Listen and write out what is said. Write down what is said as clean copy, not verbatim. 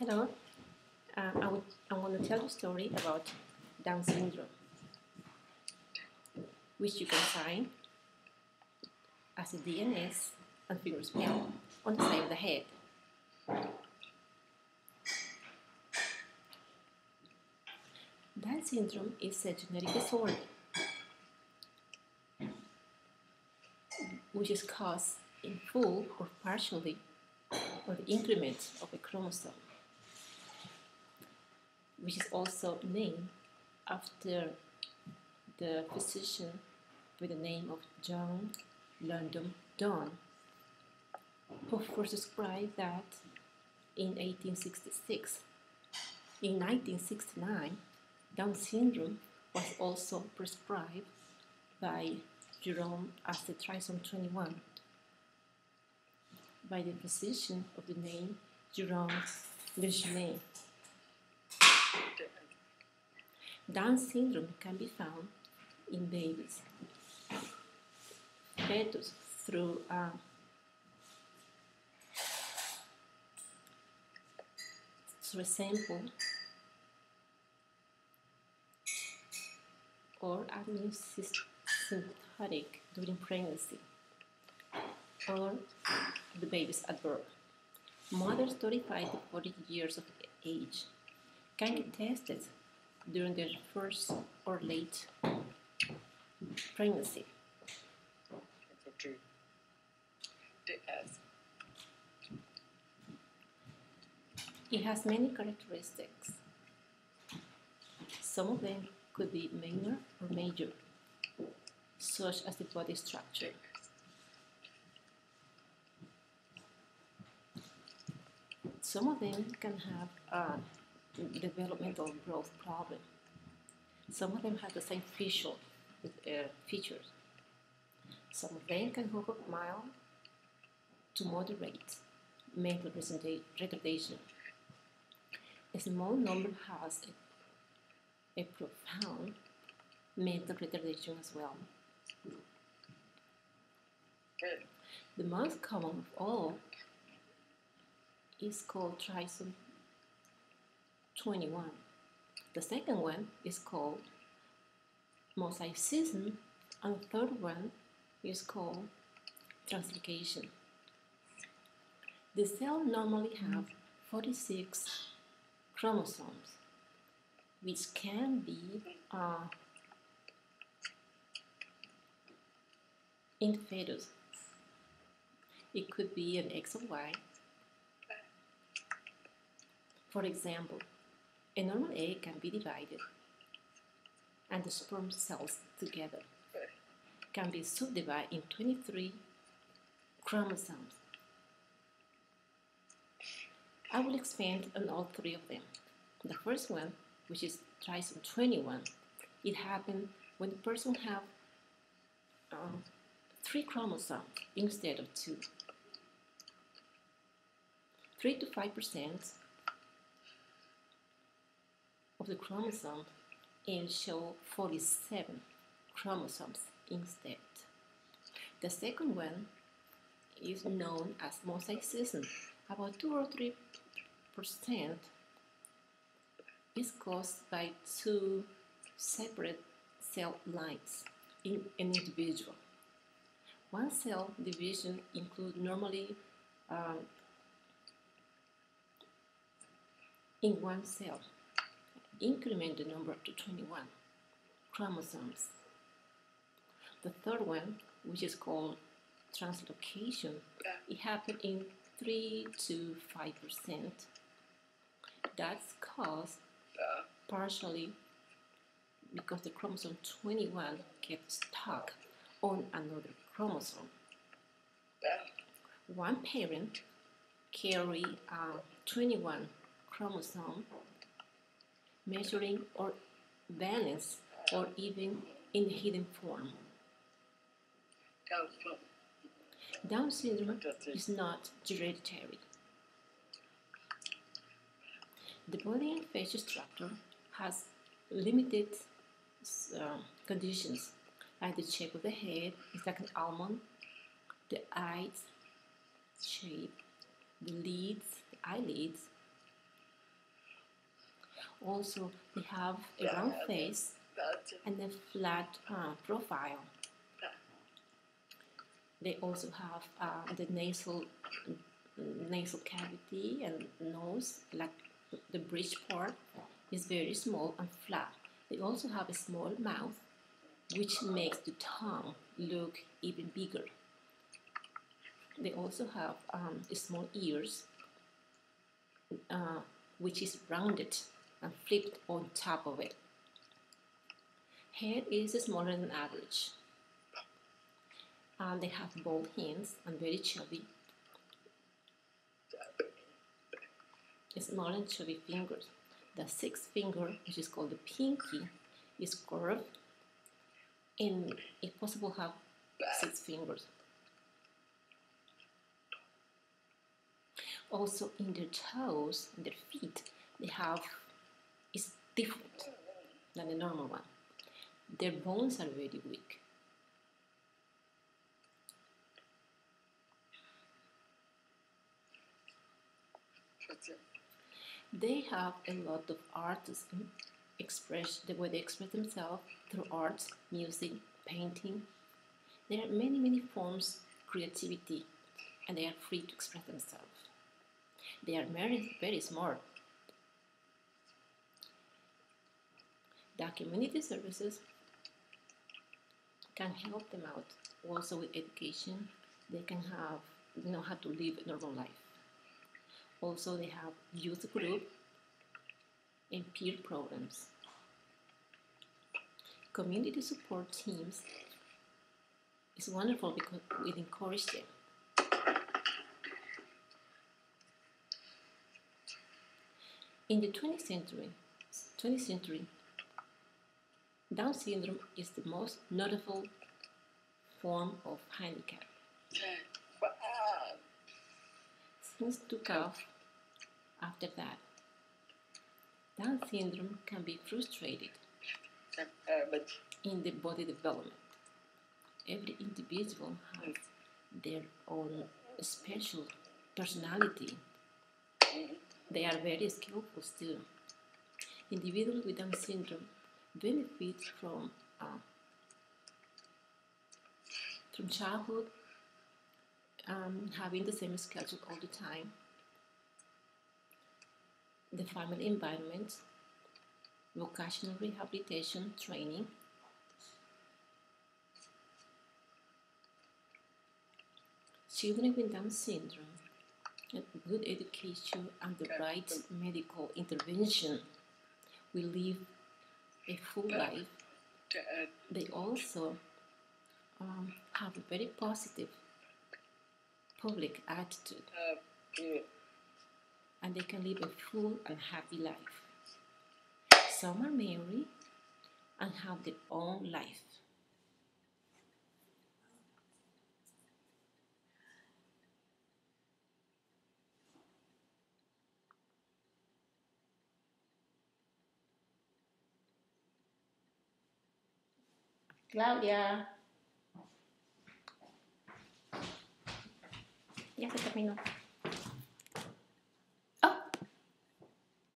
Hello, I'm going to tell you a story about Down syndrome, which you can find as a DNS and fingerprint on the side of the head. Down syndrome is a genetic disorder which is caused in full or partially by the increment of a chromosome, which is also named after the physician with the name of John London Down, who first described that in 1866. In 1969, Down syndrome was also prescribed by Jerome as the trisomy 21 by the physician of the name Jerome Lejeune. Down syndrome can be found in babies, fetus through a sample or asymptomatic during pregnancy or the babies at birth. Mothers 35 to 40 years of age can get tested during their first or late pregnancy. It has many characteristics. Some of them could be minor or major, such as the body structure. Some of them can have a developmental growth problem. Some of them have the same facial features. Some of them can have a mild to moderate mental retardation. A small number has a profound mental retardation as well. Good. The most common of all is called trisomy 21. The second one is called mosaicism, and the third one is called translocation. The cell normally have 46 chromosomes, which can be in the fetus. It could be an X or Y. For example, a normal egg can be divided, and the sperm cells together can be subdivided in 23 chromosomes. I will expand on all three of them. The first one, which is trisomy 21, it happens when the person have 3 chromosomes instead of 2. 3 to 5% of the chromosome and show 47 chromosomes instead. The second one is known as mosaicism. About 2 or 3% is caused by 2 separate cell lines in an individual. One cell division includes normally in one cell, increment the number to 21 chromosomes. The third one, which is called translocation, it happens in 3 to 5%. That's caused partially because the chromosome 21 gets stuck on another chromosome. One parent carry 21 chromosome measuring or balanced or even in hidden form. Down syndrome is not hereditary. The body and facial structure has limited conditions, like the shape of the head is like an almond, the eyes shape, the eyelids Also, they have a round face and a flat profile. They also have the nasal cavity and nose, like the bridge part, is very small and flat. They also have a small mouth, which makes the tongue look even bigger. They also have small ears, which is rounded and flipped on top of it. Head is smaller than average. They have bold hands and very chubby, small and chubby fingers. The sixth finger, which is called the pinky, is curved, and if possible, have 6 fingers. Also, in their toes, in their feet, they have is different than the normal one. Their bones are very weak. They have a lot of artists express the way they express themselves through art, music, painting. There are many forms of creativity, and they are free to express themselves. They are very smart. The community services can help them out also with education. They can know how to live a normal life. Also, they have youth group and peer programs. Community support teams is wonderful because it encourages them. In the 20th century, Down syndrome is the most notable form of handicap. Things took off after that. Down syndrome can be frustrated in the body development. Every individual has their own special personality. They are very skillful still. Individuals with Down syndrome benefit from childhood, having the same schedule all the time, the family environment, vocational rehabilitation training, children with Down syndrome, good education, and the right medical intervention will live a full life. They also have a very positive public attitude, and they can live a full and happy life. Some are married and have their own life. Claudia, ya se terminó.